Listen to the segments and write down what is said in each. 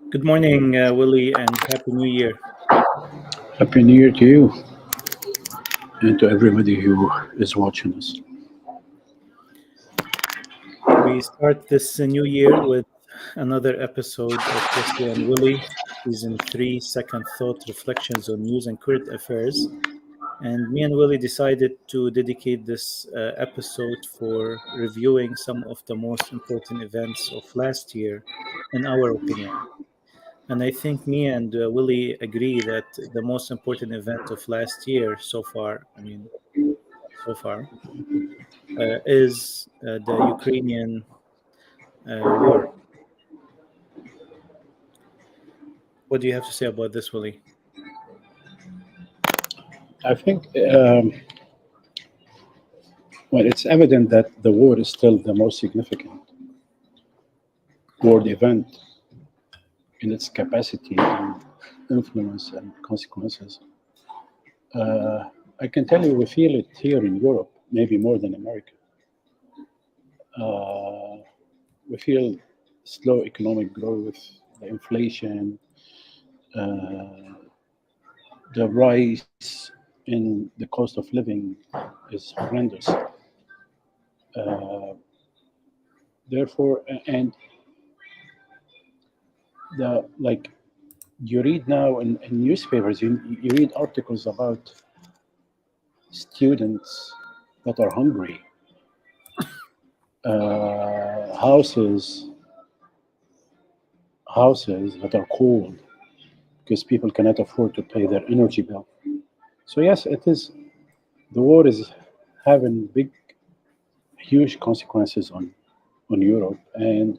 Good morning, Willie, and Happy New Year. Happy New Year to you and to everybody who is watching us. We start this new year with another episode of Wesley and Willy, Season 3, Second Thought Reflections on News and Current Affairs. And me and Willie decided to dedicate this episode for reviewing some of the most important events of last year, in our opinion. And I think me and Willie agree that the most important event of last year so far, is the Ukrainian war. What do you have to say about this, Willie? I think, it's evident that the war is still the most significant world event in its capacity and influence and consequences. I can tell you we feel it here in Europe, maybe more than America. Uh, we feel slow economic growth, the inflation, uh, the rise in the cost of living is horrendous. Uh, Therefore, and the like you read now in newspapers, you read articles about students that are hungry, houses that are cold because people cannot afford to pay their energy bill. So yes, it is. The war is having huge consequences on Europe, and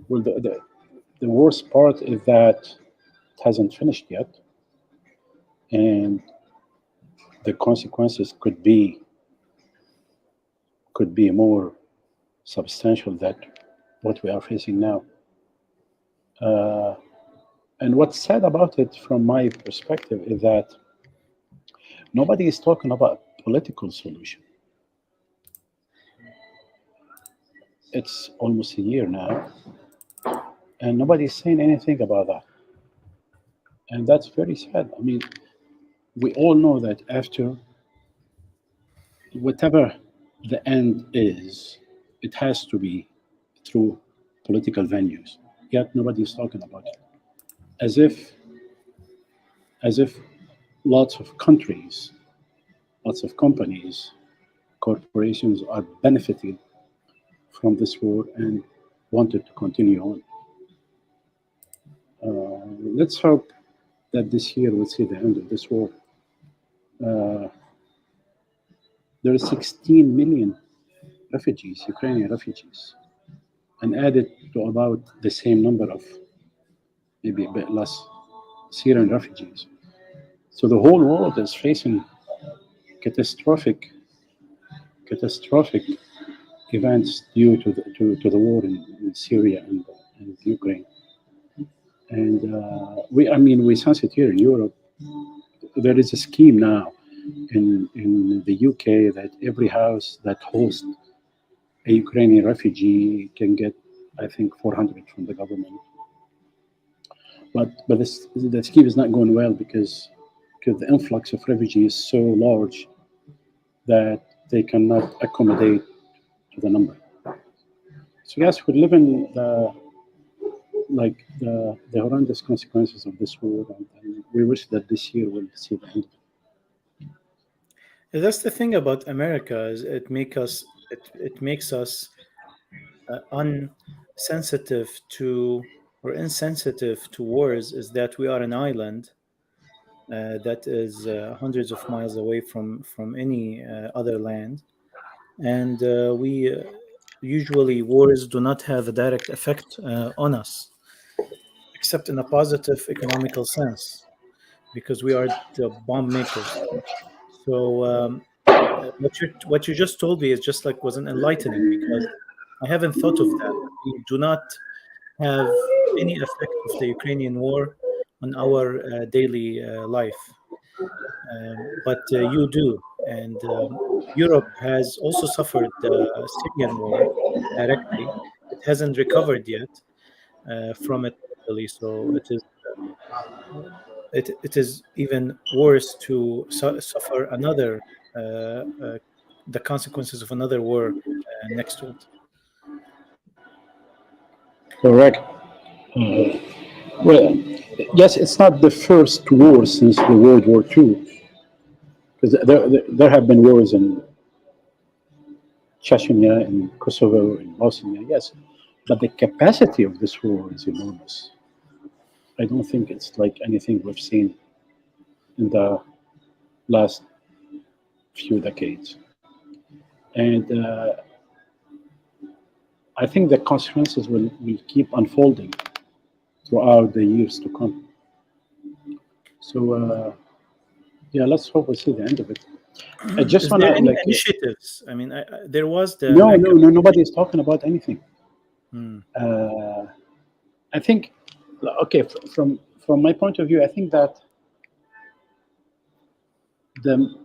well, the worst part is that it hasn't finished yet, and the consequences could be more substantial than what we are facing now. Uh, and what's sad about it, from my perspective, is that nobody is talking about political solution. It's almost a year now, and nobody is saying anything about that, and that's very sad. I mean, we all know that after whatever the end is, it has to be through political venues. Yet nobody is talking about it, as if as if lots of countries, lots of companies, corporations are benefiting from this war and wanted to continue on. Let's hope that this year we'll see the end of this war. Uh, there are 16 million refugees, Ukrainian refugees, and added to about the same number of, maybe a bit less, Syrian refugees. So the whole world is facing catastrophic, catastrophic events due to the war in Syria and Ukraine. And we sense it here in Europe. There is a scheme now in the UK that every house that hosts a Ukrainian refugee can get, I think, 400 from the government. But the scheme is not going well because the influx of refugees is so large that they cannot accommodate to the number. So yes, we live in the horrendous consequences of this war, and we wish that this year will see the end. That's the thing about America is it makes us unsensitive to or insensitive to wars. Is that we are an island that is hundreds of miles away from any other land, and we usually wars do not have a direct effect on us, except in a positive economical sense, because we are the bomb makers. So what you just told me is just like was an enlightening because I haven't thought of that. We do not have any effect of the Ukrainian war on our daily life, but you do, and Europe has also suffered the Syrian war directly. It hasn't recovered yet from it Italy. So it is even worse to suffer another the consequences of another war next to it. Correct. Uh, well, yes, it's not the first war since the World War II, because there have been wars in Chechnya, in Kosovo, in Bosnia, yes, but the capacity of this war is enormous. I don't think it's like anything we've seen in the last few decades. And I think the consequences will keep unfolding throughout the years to come. So, yeah, let's hope we see the end of it. I just Is want there to, any like, initiatives? I mean, there was the no, no, Mecca. no, nobody is talking about anything. Hmm. I think, okay, from my point of view, I think that the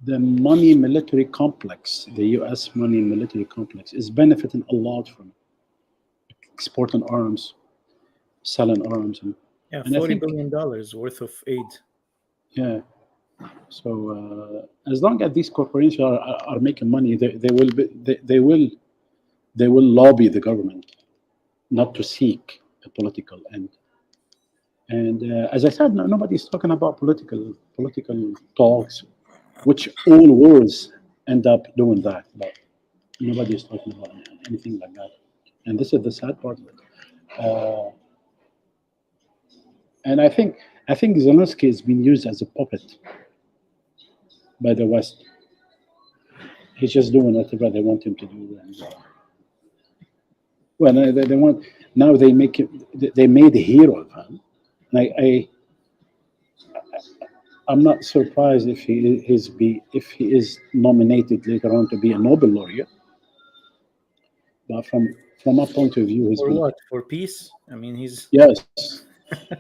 the money military complex, the U.S. money military complex, is benefiting a lot from exporting arms, selling arms, Yeah, and I $40 think, billion worth of aid. yeah. So as long as these corporations are making money, they will lobby the government not to seek a political end. And as I said, nobody's talking about political talks, which all wars end up doing that. But nobody's talking about anything like that. And this is the sad part of it. Uh, and I think Zelensky is being used as a puppet by the West. He's just doing whatever they want him to do. And well, they want now they make him. They made a hero of him. And I'm not surprised if he is nominated later on to be a Nobel laureate. But from my point of view, he's For been what? For peace? I mean, yes,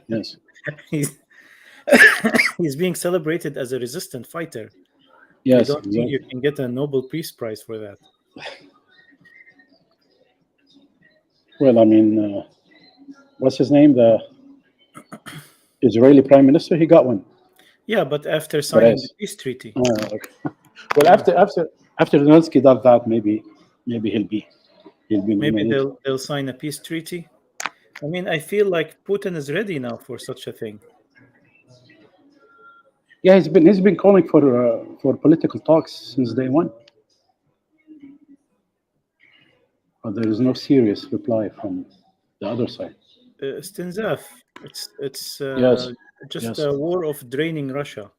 yes, he's he's being celebrated as a resistant fighter. I yes, don't think you exactly. can get a Nobel Peace Prize for that. Well, I mean, what's his name? The Israeli Prime Minister. He got one. Yeah, but after signing the Perez. peace treaty. Okay. Well, Yeah, after Zelensky does that, maybe he'll be maybe nominated. they'll sign a peace treaty. I mean, I feel like Putin is ready now for such a thing. Yeah, he's been calling for political talks since day one, but there is no serious reply from the other side. Stinzaf, it's Yes, just yes, a war of draining Russia.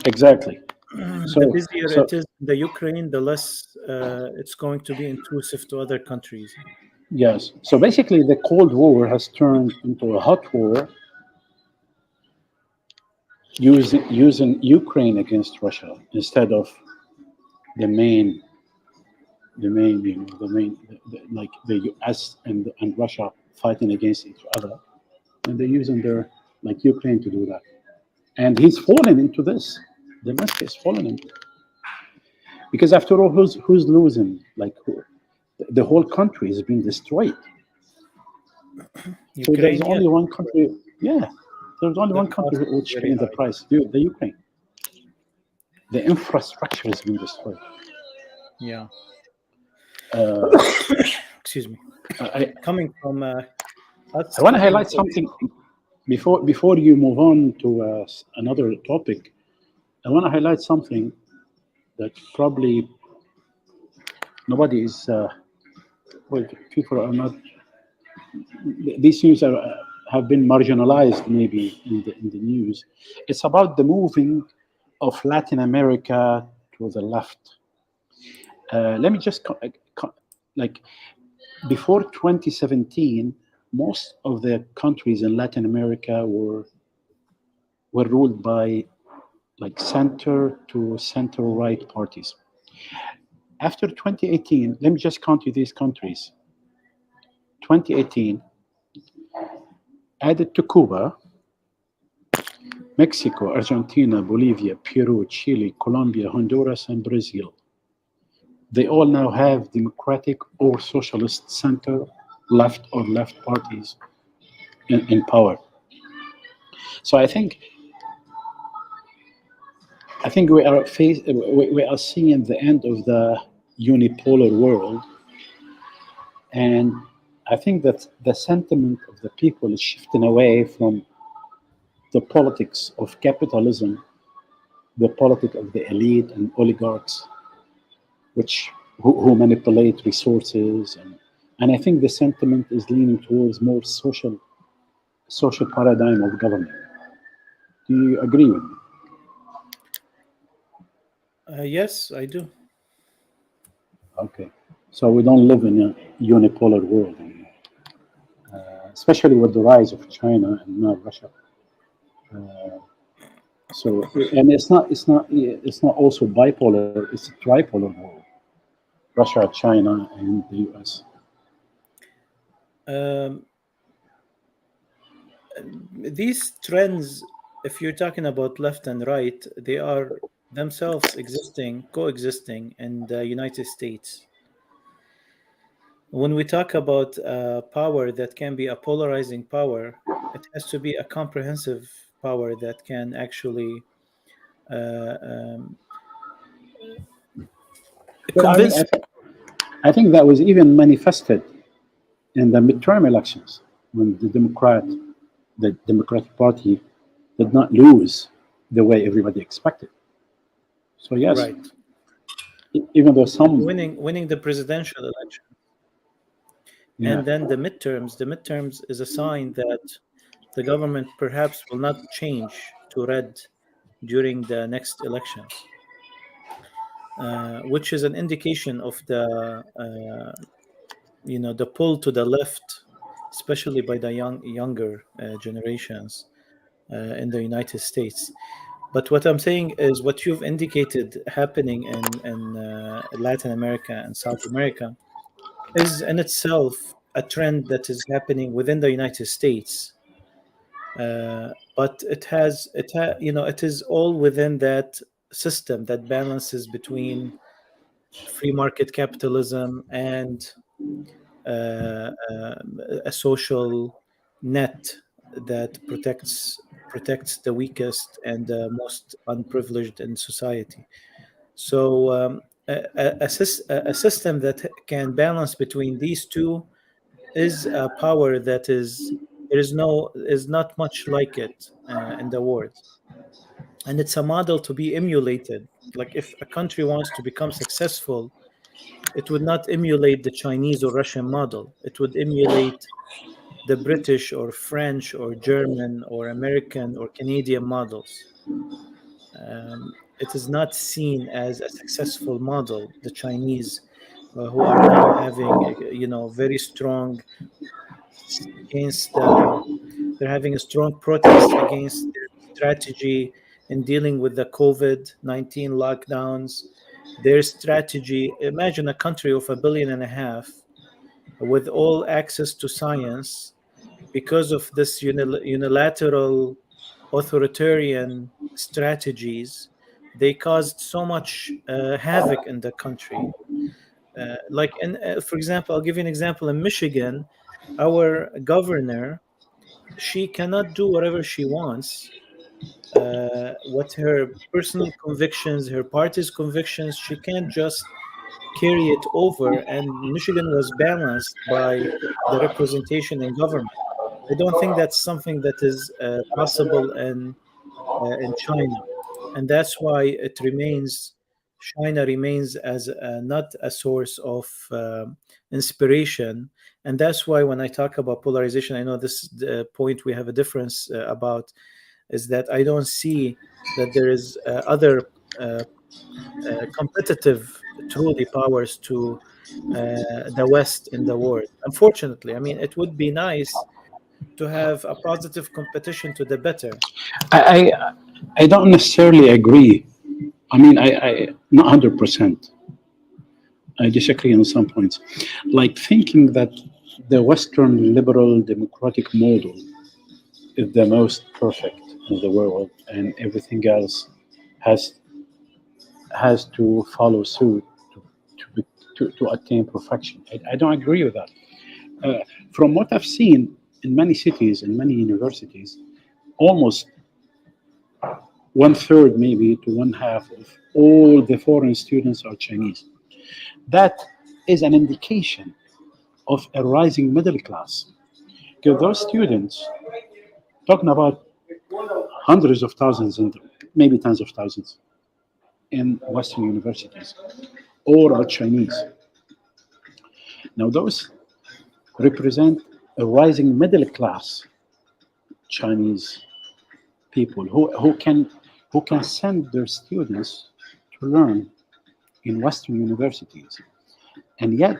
exactly. The So busier so it is in the Ukraine, the less it's going to be intrusive to other countries. yes, so basically the Cold War has turned into a hot war using Ukraine against Russia instead of the main like the U.S. and Russia fighting against each other, and they're using their like Ukraine to do that. And he's fallen into this. Zelensky is fallen into it. Because after all, who's losing? Like the whole country is being destroyed. So there's Ukraine, yes, only one country. Yeah, there's only the one country cost is which very paying the high. price. The Ukraine. The infrastructure has been destroyed. Yeah. Uh, Excuse me. I Coming from I us want to keeping highlight something before you move on to another topic. I want to highlight something that probably nobody is. Well, people are not. These news have been marginalized, maybe in the news. It's about the moving of Latin America to the left. Let me just like before 2017, most of the countries in Latin America were ruled by like center to center right parties. After 2018, let me just count you these countries. 2018 added to Cuba, Mexico, Argentina, Bolivia, Peru, Chile, Colombia, Honduras, and Brazil. They all now have democratic or socialist center, left or left parties in power. So I think we are seeing the end of the unipolar world, and I think that the sentiment of the people is shifting away from the politics of capitalism, the politics of the elite and oligarchs, which who manipulate resources, and I think the sentiment is leaning towards more social paradigm of government. Do you agree with me? Yes, I do. Okay, so we don't live in a unipolar world anymore, especially with the rise of China and now Russia. So, and it's not also bipolar; it's a tripolar world: Russia, China, and the U.S. Um, these trends, if you're talking about left and right, they are themselves existing, coexisting in the United States. When we talk about power that can be a polarizing power, it has to be a comprehensive power that can actually uh, um, Well, convince. I think that was even manifested in the midterm elections when the Democratic Party, did not lose the way everybody expected. So yes, Right. even though Like some, winning the presidential election, yeah, and then the midterms is a sign that the government perhaps will not change to red during the next elections, which is an indication of the pull to the left, especially by the younger generations in the United States. But what I'm saying is what you've indicated happening in Latin America and South America is in itself a trend that is happening within the United States. But it is all within that system that balances between free market capitalism and a social net that protects the weakest and the most unprivileged in society. So a system that can balance between these two is a power that is not much like it in the world, and it's a model to be emulated. Like if a country wants to become successful, it would not emulate the Chinese or Russian model. It would emulate the British or French or German or American or Canadian models. It is not seen as a successful model. The Chinese, who are now having, very strong against they're having a strong protest against their strategy in dealing with the COVID-19 lockdowns. Their strategy, imagine a country of 1.5 billion with all access to science, because of this unilateral authoritarian strategies, they caused so much havoc in the country. For example, I'll give you an example. In Michigan, our governor, she cannot do whatever she wants. What her personal convictions, her party's convictions, she can't just carry it over. And Michigan was balanced by the representation in government. I don't think that's something that is possible in China, and that's why China remains as not a source of inspiration, and that's why when I talk about polarization, I know this the point we have a difference about is that I don't see that there is other uh, competitive truly powers to the West in the world. Unfortunately, I mean, it would be nice to have a positive competition to the better. I I don't necessarily agree. I mean, I not 100%. I disagree on some points, like thinking that the Western liberal democratic model is the most perfect in the world, and everything else has has to follow suit to, to attain perfection. I don't agree with that. Uh, from what I've seen in many cities, in many universities, almost one third, maybe to one half of all the foreign students are Chinese. That is an indication of a rising middle class. Because those students, talking about hundreds of thousands and maybe tens of thousands in Western universities, all are Chinese. Now, those represent a rising middle class Chinese people who can send their students to learn in Western universities. And yet,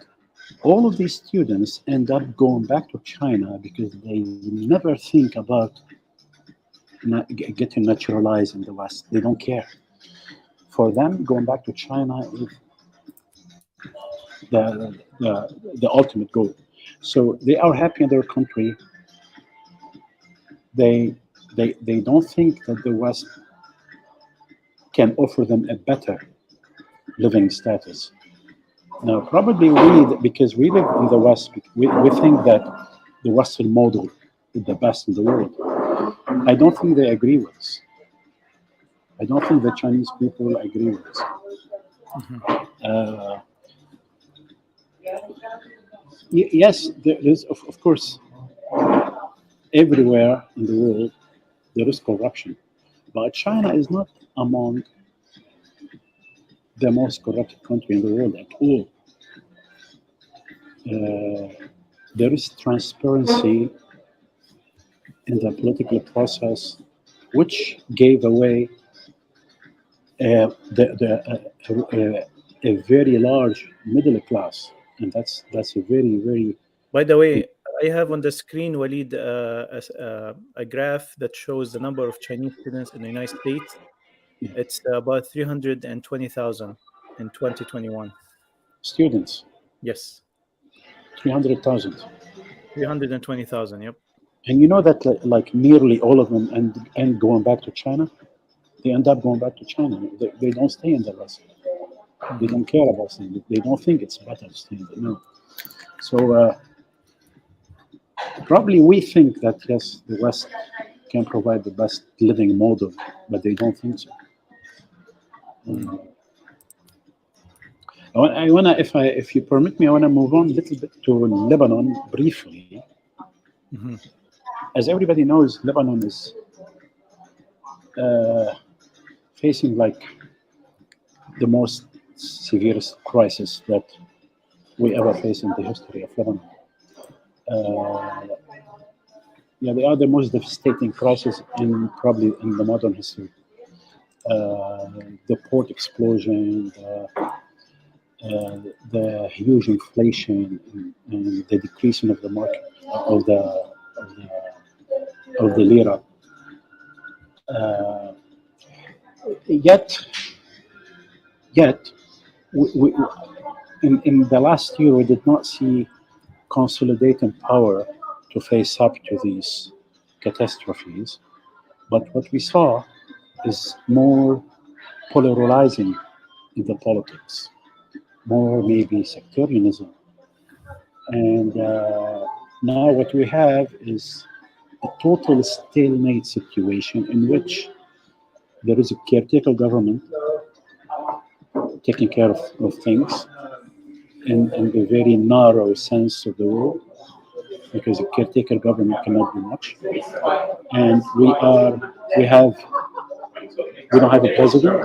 all of these students end up going back to China because they never think about getting naturalized in the West. They don't care. For them, going back to China is the ultimate goal. So they are happy in their country. They don't think that the West can offer them a better living status. Now, probably because we live in the West, we think that the Western model is the best in the world. I don't think they agree with us. I don't think the Chinese people agree with us. Uh, yes, there is, of course, everywhere in the world there is corruption, but China is not among the most corrupt country in the world at all. There is transparency in the political process, which gave away a very large middle class, and that's a very very. By the way, I have on the screen, Walid, a graph that shows the number of Chinese students in the United States. It's about 320,000 in 2021. Students, Yes, 300,000. 320,000. Yep. And you know that like nearly all of them end going back to China. They end up going back to China. They don't stay in the West. They don't care about staying. They don't think it's better to stay there. No. So probably we think that yes, the West can provide the best living model, but they don't think so. I wanna, if you permit me, I wanna move on a little bit to Lebanon briefly. Mhm. As everybody knows, Lebanon is facing like the most severest crisis that we ever faced in the history of Lebanon. Yeah, they are the most devastating crisis in probably in the modern history. The port explosion, the huge inflation, and the decreasing of the market of the lira. Uh, yet, we, in the last year, we did not see consolidating power to face up to these catastrophes. But what we saw is more polarizing in the politics, more maybe sectarianism. And now what we have is a total stalemate situation in which there is a caretaker government taking care of things in the very narrow sense of the word, because a caretaker government cannot do much. And we don't have a president,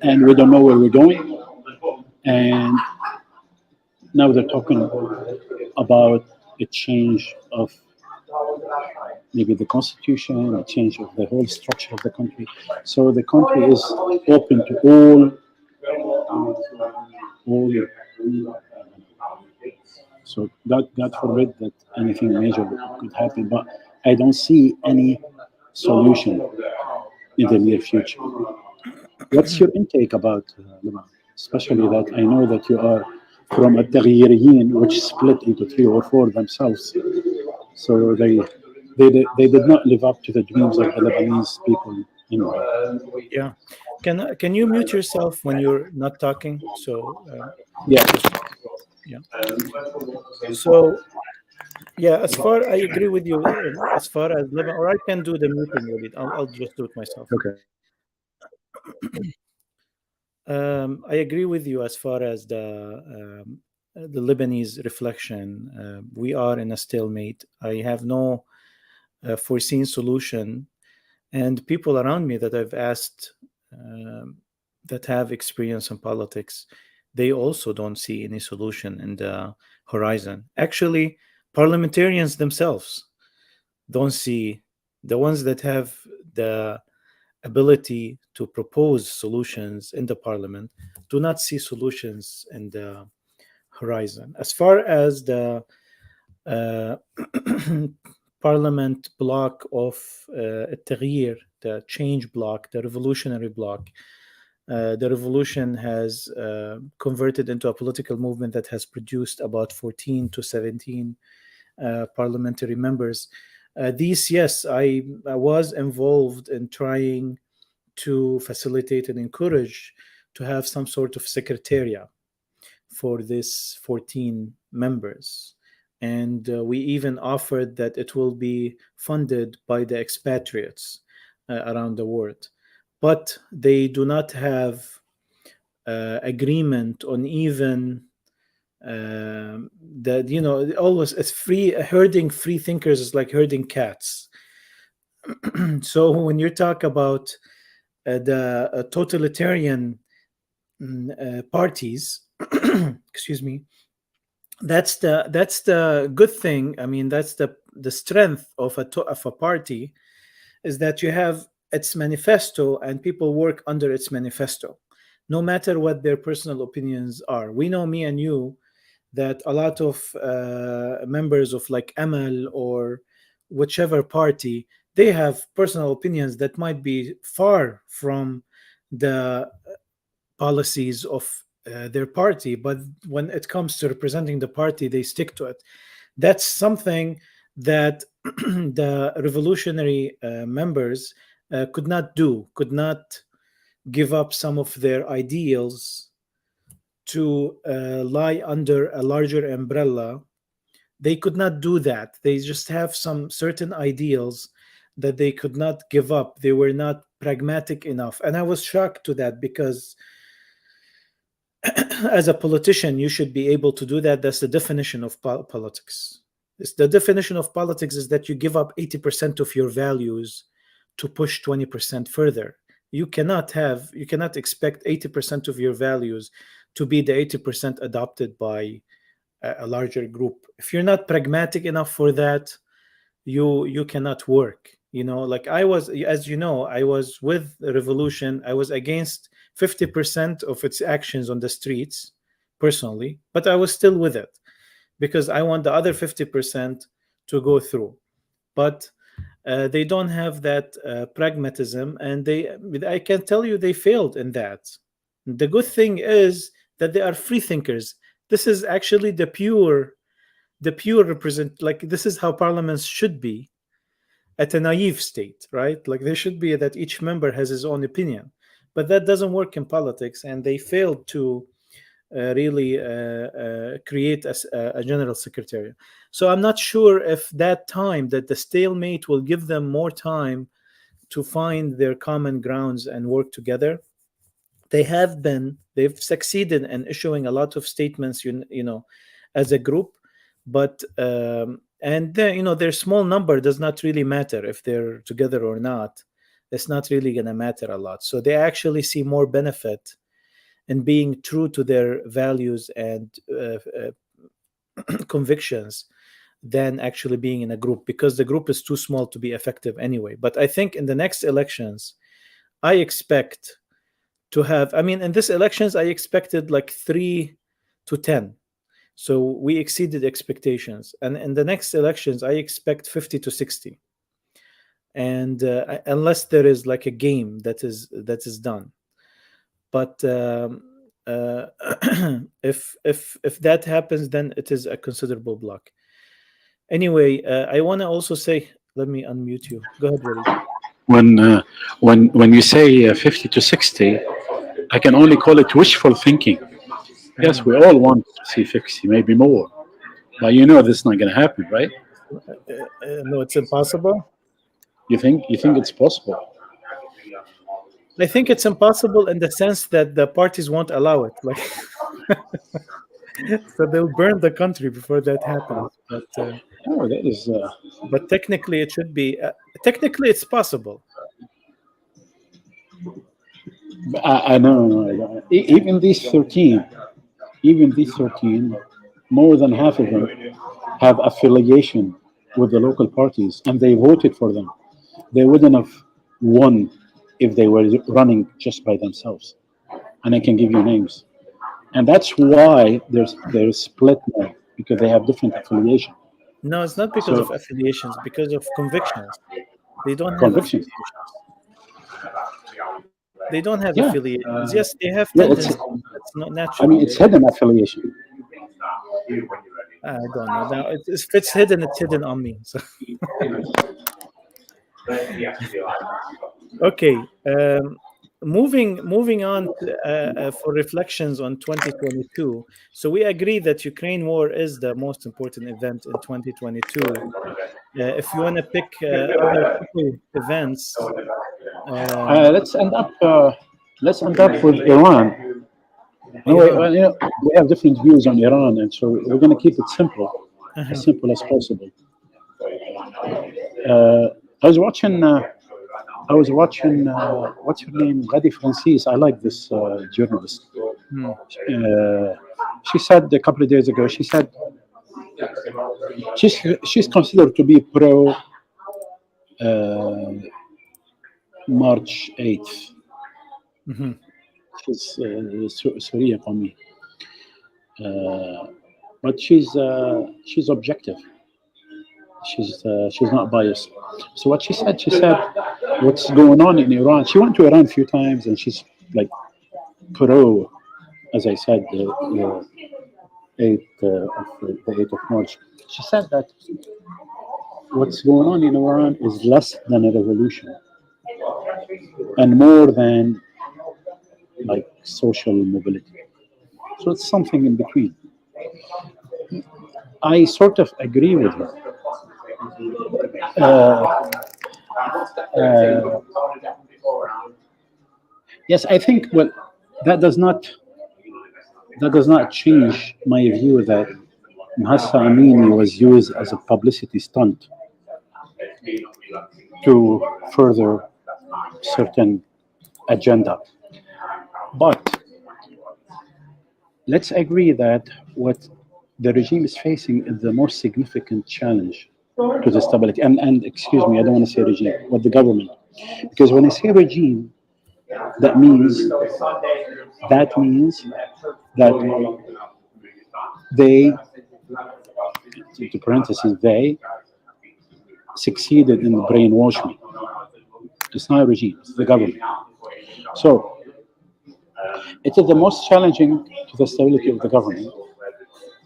and we don't know where we're going. And now they're talking about a change of maybe the constitution, a change of the whole structure of the country. So the country is open to all. So God forbid that anything major could happen, but I don't see any solution in the near future. What's your intake about Lebanon? Especially that I know that you are from a Taghyiriyin, which split into three or four themselves. So they did not live up to the dreams of the Lebanese people. Yeah. Can you mute yourself when you're not talking? So Yeah. just yeah. So Yeah, as far I agree with you as far as Lebanon, or I can do the muting with it. I'll just do it myself. Okay. I agree with you as far as the Lebanese reflection. We are in a stalemate. I have no foreseen solution, and people around me that I've asked that have experience in politics, they also don't see any solution in the horizon. Actually, parliamentarians themselves don't see, the ones that have the ability to propose solutions in the parliament do not see solutions in the horizon. As far as the uh, parliament bloc of التغيير, the change bloc, the revolutionary bloc, the revolution has converted into a political movement that has produced about 14 to 17 parliamentary members. These, yes, I was involved in trying to facilitate and encourage to have some sort of secretariat for this 14 members. And we even offered that it will be funded by the expatriates around the world. But they do not have agreement on even that, always it's free. Herding free thinkers is like herding cats. So when you talk about the totalitarian parties, excuse me, that's the good thing. I mean, that's the strength of a party, is that you have its manifesto and people work under its manifesto, no matter what their personal opinions are. We know, me and you, that a lot of members of like Amal or whichever party, they have personal opinions that might be far from the policies of their party, but when it comes to representing the party, they stick to it. That's something that the revolutionary members could not give up some of their ideals to lie under a larger umbrella. They could not do that. They just have some certain ideals that they could not give up. They were not pragmatic enough. And I was shocked to that, because as a politician, you should be able to do that. That's the definition of politics. The definition of politics is that you give up 80% of your values to push 20% further. You cannot expect 80% of your values to be the 80% adopted by a larger group. If you're not pragmatic enough for that, you cannot work. Like I was, as you know, I was with the revolution. I was against 50% of its actions on the streets personally, but I was still with it because I want the other 50% to go through. But they don't have that pragmatism, and I can tell you they failed in that. The good thing is that they are free thinkers. This is actually the pure represent, like, this is how parliaments should be at a naive state, right? Like, there should be that each member has his own opinion, but that doesn't work in politics, and they failed to really create a general secretary. So I'm not sure if that time, that the stalemate will give them more time to find their common grounds and work together. They've succeeded in issuing a lot of statements, as a group, but and their small number does not really matter if they're together or not. It's not really going to matter a lot. So they actually see more benefit in being true to their values and convictions than actually being in a group, because the group is too small to be effective anyway. But I think in the next elections, I expect to have, I mean, in this elections, I expected like 3 to 10. So we exceeded expectations. And in the next elections, I expect 50 to 60. And unless there is like a game that is done. But if that happens, then it is a considerable block. Anyway, I want to also say, let me unmute you. Go ahead, Willie. When you say 50 to 60, I can only call it wishful thinking. Yes, we all want to see 60, maybe more. But you know this is not going to happen, right? No, it's impossible. You think it's possible? I think it's impossible in the sense that the parties won't allow it. Like, so they'll burn the country before that happens. Oh, that is. But technically, it should be. Technically, it's possible. I know. Even these 13, more than half of them have affiliation with the local parties, and they voted for them. They wouldn't have won if they were running just by themselves. And I can give you names. And that's why there's split now, because they have different affiliation. No, it's not because of So affiliations. Because of convictions. They don't have convictions. affiliations. They don't have Yeah. affiliations. Yes, they have Yeah, it's. tendencies. That's not I mean, natural. it's hidden affiliation. I don't know. Now, if it's hidden, it's hidden on me. So, okay. Moving on for reflections on 2022. So we agree that Ukraine war is the most important event in 2022. If you want to pick other couple events, um, Uh, let's end up. Uh, let's end up with Iran. Anyway, Iran. well, we have different views on Iran, and so we're going to keep it Uh-huh. as simple as possible. Uh, I was watching. What's her name? Gadi Francis. I like this journalist. Hmm. She said a couple of days ago. She said she's considered to be pro uh, March 8th. Mhm. She's Syria for me, but she's objective. She's not biased. So what she said, what's going on in Iran? She went to Iran a few times, and she's like pro, as I said, the 8th of March. She said that what's going on in Iran is less than a revolution and more than like social mobility. So it's something in between. I sort of agree with her. Uh, uh, yes, I think. Well, that does not that does not change my view that Mahsa Amini was used as a publicity stunt to further certain agenda. But let's agree that what the regime is facing is the most significant challenge to the stability. And excuse me, I don't want to say regime, but the government. Because when I say regime, that means that they, to parentheses, they succeeded in brainwash me. It's not a regime, it's the government. So it is the most challenging to the stability of the government.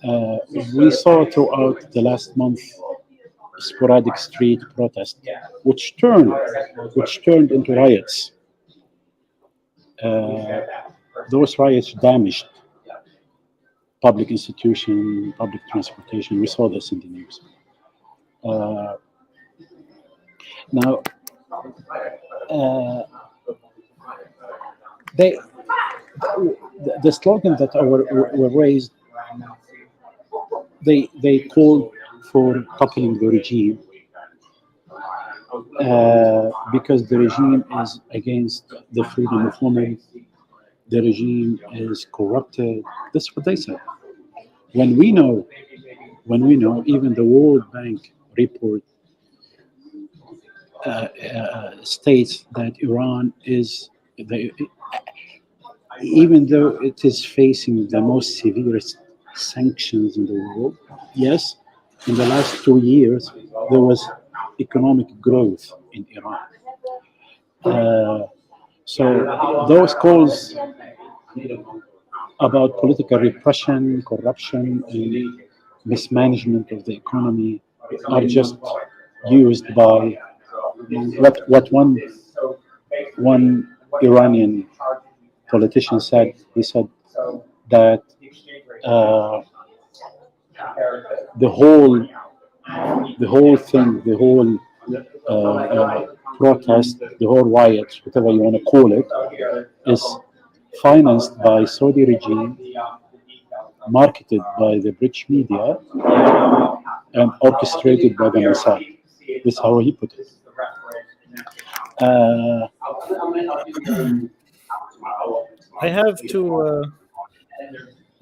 Uh, we saw throughout the last month sporadic street protests, which turned into riots. Uh, those riots damaged public institution, public transportation. We saw this in the news. Uh, now, uh, they the slogan that were raised, they called for toppling the regime because the regime is against the freedom of women. The regime is corrupted. That's what they said. When we know, even the World Bank report states that Iran is the, even though it is facing the most severest sanctions in the world, yes, in the last 2 years, there was economic growth in Iran. Uh, so those calls about political repression, corruption, and mismanagement of the economy are just used by what one Iranian politician said. He said that uh, the whole thing, the whole protest, the whole riot, whatever you want to call it, is financed by Saudi regime, marketed by the British media, and orchestrated by the Mossad. This is how he put it. Uh, I have to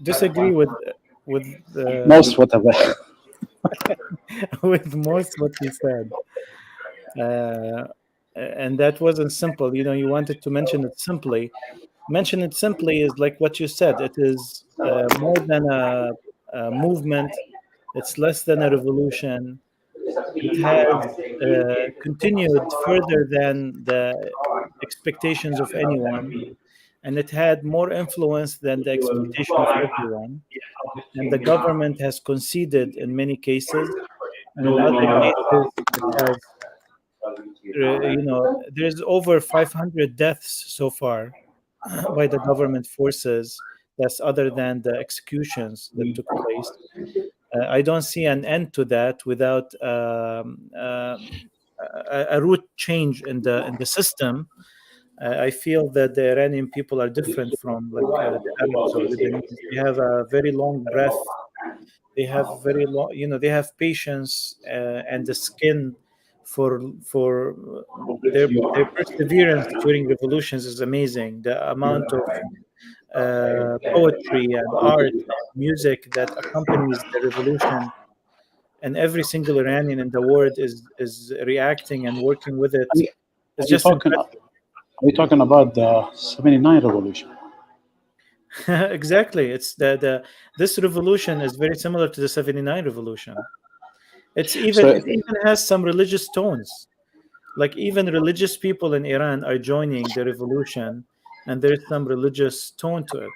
disagree with most whatever. with most what you said, and that wasn't simple. You wanted to mention it simply. Mention it simply is like what you said. It is more than a movement. It's less than a revolution. It has continued further than the expectations of anyone, and it had more influence than the expectation of everyone. And the government has conceded in many cases, and in other cases, it has, there's over 500 deaths so far by the government forces. That's other than the executions that took place. I don't see an end to that without a root change in the system. I feel that the Iranian people are different from like the Arabs or Lebanese. They have a very long breath. They have very long, they have patience and the skin for their perseverance during revolutions is amazing. The amount of poetry and art and music that accompanies the revolution, and every single Iranian in the world is reacting and working with it. It's Are you just talking? impressive. Are you talking about the '79 revolution? Exactly. It's the this revolution is very similar to the 79 revolution. So It even has some religious tones. Like even religious people in Iran are joining the revolution, and there's some religious tone to it.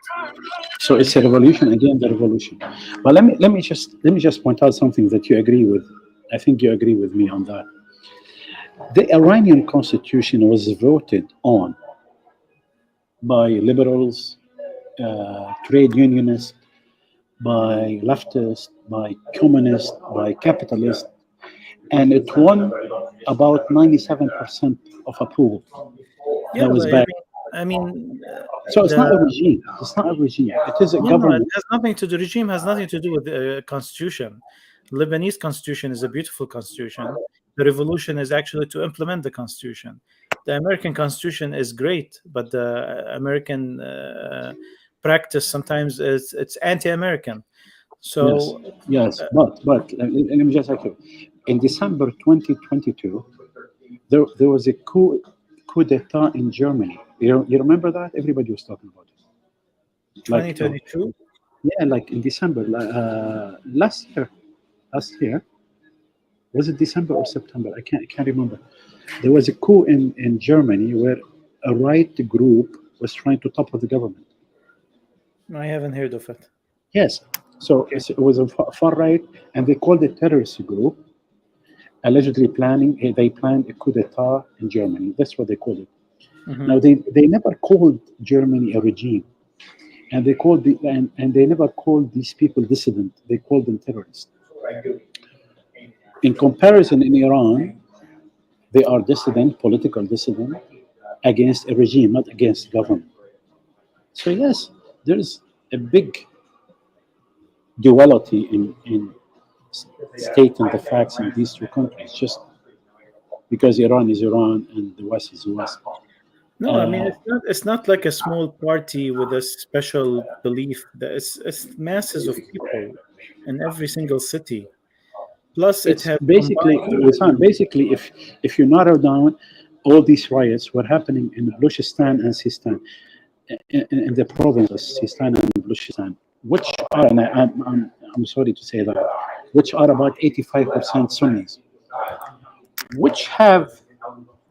So And it's a revolution again, the revolution. But let me just point out something that you agree with. I think you agree with me on that. The Iranian constitution was voted on by liberals, trade unionists, by leftists, by communists, by capitalists, and it won about 97% of approval. yeah, That was but bad. I mean, So it's not the a regime. It's not a regime. It is a no, it government. has nothing to do. Regime has nothing to do with the constitution. Lebanese constitution is a beautiful constitution. The revolution is actually to implement the constitution. The American constitution is great, but the American practice sometimes is it's anti-American. Yes, So yes. But let me just ask you. In December 2022, there was a coup d'état in Germany. You remember that? Everybody was talking about it. Like 2022. yeah, like in December last year. Last year was it December or September? I can't remember. There was a coup in Germany where a right group was trying to topple the government. I haven't heard of it. Yes. So Okay. it was a far right, and they called it terrorist group, allegedly they planned a coup d'etat in Germany. That's what they called it. Mhm. Now they never called Germany a regime, and and they never called these people dissident. They called them terrorists. In comparison, in Iran, they are dissident, political dissident, against a regime, not against government. So yes, there is a big duality in stating the facts in these two countries. Just because Iran is Iran and the West is the West. No, I mean Uh, it's not like a small party with a special belief. That it's masses of people in every single city. Plus, it it's has basically, combined. basically, if you narrow down, all these riots were happening in Baluchistan and Sistan, in the provinces Sistan and Baluchistan, which are, and I'm sorry to say that, which are about 85% Sunnis, which have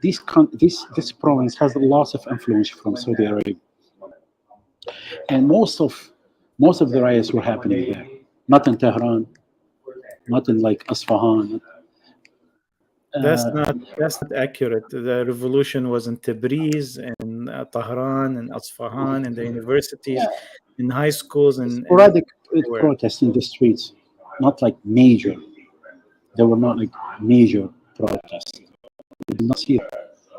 this province has lots of influence from Saudi Arabia, and most of the riots were happening there, not in Tehran, not in like Asfahan. That's not accurate. The revolution was in Tabriz, in Tehran, and Asfahan, in the universities, in high schools, and Sporadic everywhere. protests in the streets. not like major. There were not like major protests. We did not see it.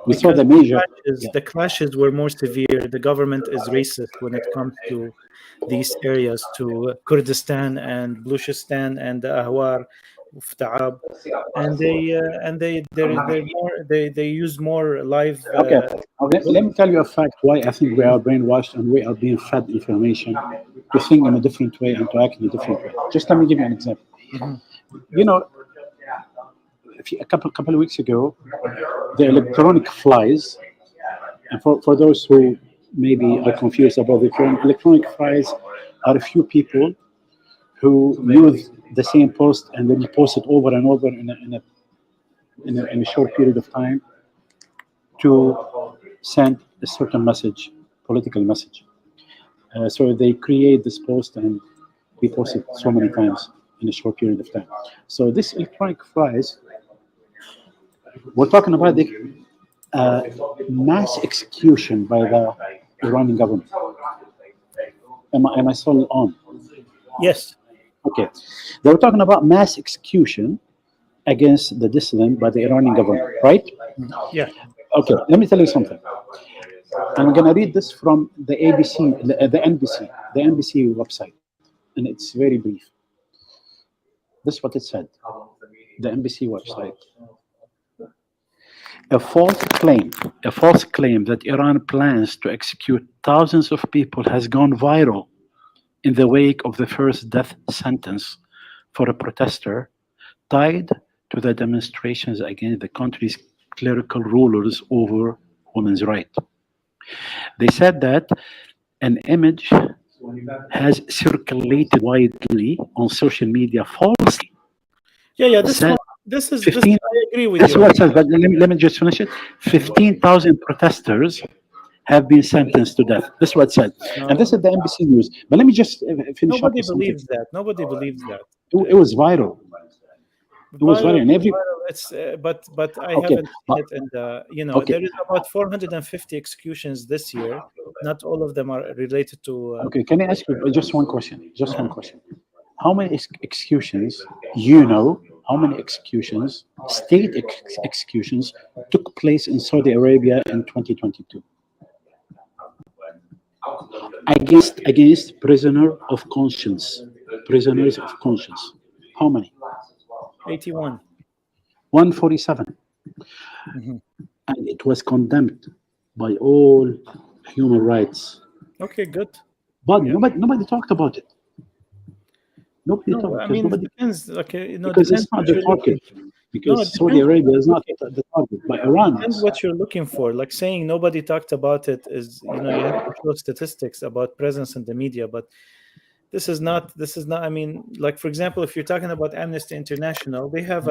We saw because the major. Yeah. the clashes were more severe. The government is racist when it comes to these areas, to Kurdistan and Baluchistan and the Ahwar, Ta'ab, and they're more they use more live. Okay. Okay. Let me tell you a fact why I think we are brainwashed and we are being fed information to think in a different way and to act in a different way. Just let me give you an example. Mhm. You know, a couple of weeks ago, the electronic flies, and for those who maybe are confused about the term, electronic flies are a few people who use the same post and then you post it over and over in a short period of time to send a certain message, political message. So they create this post and we post it so many times in a short period of time. So this electronic flies, we're talking about the uh, mass execution by the Iranian government. Am I still on? Yes. Okay. They were talking about mass execution against the dissident by the Iranian government, right? Yeah. Okay, let me tell you something. I'm going to read this from the ABC, the NBC website, and it's very brief. This is what it said. The NBC website. A false claim that Iran plans to execute thousands of people has gone viral in the wake of the first death sentence for a protester tied to the demonstrations against the country's clerical rulers over women's rights. They said that an image has circulated widely on social media falsely. Yeah. Said This is 15, I agree with that's you. what it says, but let me just finish it. 15,000 protesters have been sentenced to death. This is what it said. And this No, is the NBC News. But let me just finish up nobody with something. believes that. Nobody believes that. It was viral. It was viral. And every, It's but I okay, haven't seen but, it in the okay, there is about 450 executions this year. Not all of them are related to. okay. Can I ask you just one question? Just one question. How many executions, you know, how many executions, state executions took place in Saudi Arabia in 2022 against prisoners of conscience? How many? 81. 147, Mhm. and it was condemned by all human rights. Okay, good. But Yeah. nobody talked about it. Nobody No, talked I because mean, it nobody depends. Okay, because depends it's not what the you're looking. target. No, Because it Saudi depends what Arabia you're is not looking. the target, but Iran Depends is. what you're looking for. Like saying nobody talked about it is, you have to show statistics about presence in the media, but this is not, I mean, like for example, if you're talking about Amnesty International, they have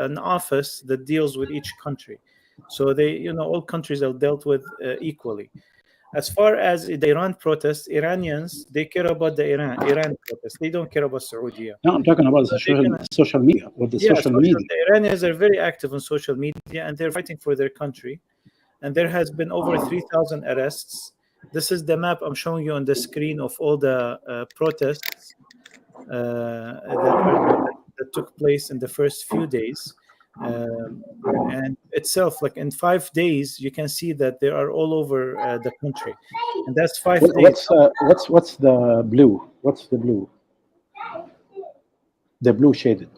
an office that deals with each country, so all countries are dealt with equally. As far as the Iran protests, Iranians, they care about the Iran protests, they don't care about Saudi. No, I'm talking about So the they're gonna, social media. With the yeah, social media, the Iranians are very active on social media and they're fighting for their country, and there has been over 3,000 arrests. This is the map I'm showing you on the screen of all the protests that took place in the first few days. And itself, like in 5 days, you can see that they are all over the country, and that's 5 days. what's the blue? What's the blue? The blue shaded,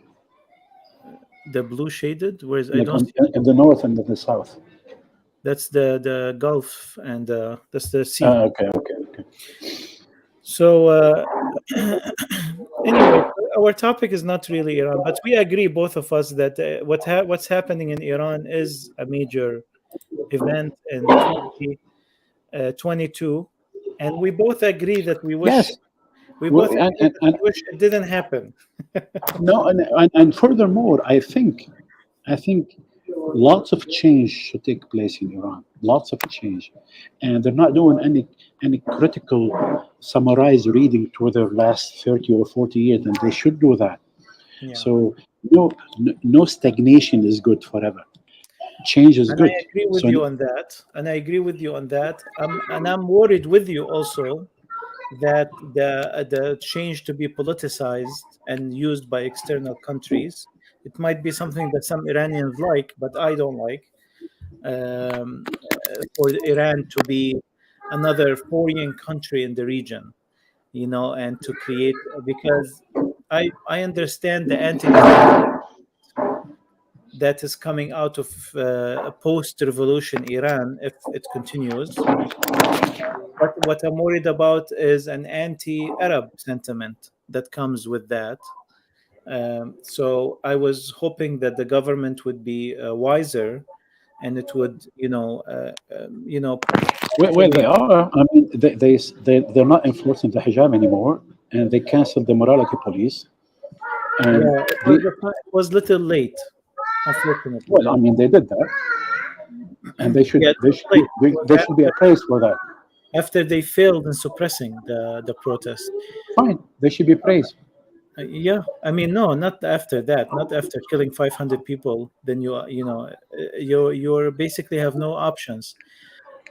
The blue shaded, whereas I like don't see in the north and in the south. that's the Gulf, and that's the sea. Okay. So anyway, our topic is not really Iran, but we agree, both of us, that what's happening in Iran is a major event in 2022, and we both agree that Yes, we well, both agree that and we wish it didn't happen. no, and furthermore, I think lots of change should take place in Iran. Lots of change, and they're not doing any critical summarized reading to their last 30 or 40 years, and they should do that. Yeah, So no stagnation is good forever. Change is and I good. agree with So you on that. And I agree with you on that. And I'm worried with you also that the change to be politicized and used by external countries. It might be something that some Iranians like, but I don't like. For Iran to be another foreign country in the region, and to create, because I understand the anti-Islam that is coming out of post-revolution Iran if it continues. But what I'm worried about is an anti-Arab sentiment that comes with that. So I was hoping that the government would be wiser, and it would, Well, actually, they are. I mean, they're not enforcing the hijab anymore, and they canceled the morality police. And yeah, it was little late, unfortunately. well, I mean, they did that, and they should Yeah, it they was should be late. It was they should be appraised for that. after they failed in suppressing the protest. Fine, they should be praised. Yeah, I mean, no, not after that, not after killing 500 people. Then you basically have no options.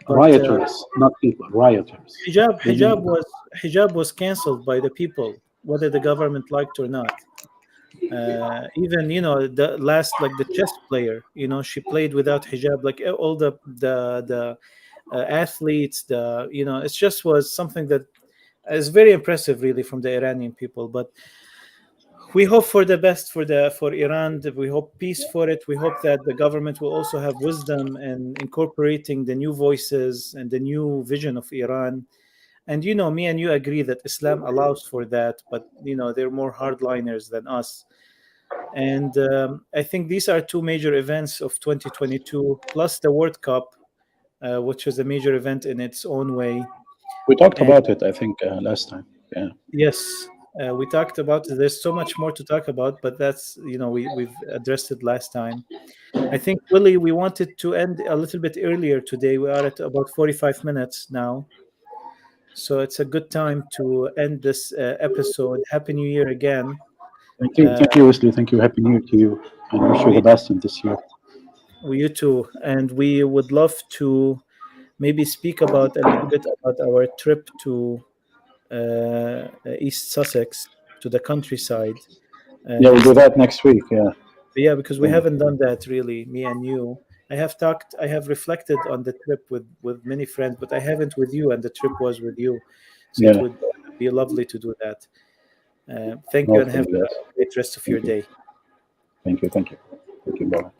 But Rioters, not people, rioters. hijab They didn't. hijab was hijab was canceled by the people, whether the government liked or not. Even the last, like the chess player, she played without hijab, like all the athletes, it just was something that is very impressive, really, from the Iranian people. But we hope for the best for Iran. We hope peace for it. We hope that the government will also have wisdom in incorporating the new voices and the new vision of Iran. And me and you agree that Islam allows for that, but they're more hardliners than us. And I think these are two major events of 2022, plus the World Cup, which was a major event in its own way. We talked And about it, I think, last time. Yeah. yes, we talked about it. There's so much more to talk about, but that's, we've addressed it last time. I think, Willie, we wanted to end a little bit earlier today. We are at about 45 minutes now. So it's a good time to end this episode. Happy New Year again. Uh, Thank you, Wesley. Thank you. Happy New Year to you, and wish you the we, best in this year. you too. And we would love to maybe speak about a little bit about our trip to East Sussex, to the countryside. Yeah, we'll This do time. that next week. Yeah, Yeah, because we yeah. haven't done that really, me and you. I have reflected on the trip with many friends, but I haven't with you, and the trip was with you. So it Yeah. would be lovely to do that. Thank you, and have Hopefully, yes. a great rest of your Thank you. day. Thank you. Thank you. Thank you. Bye.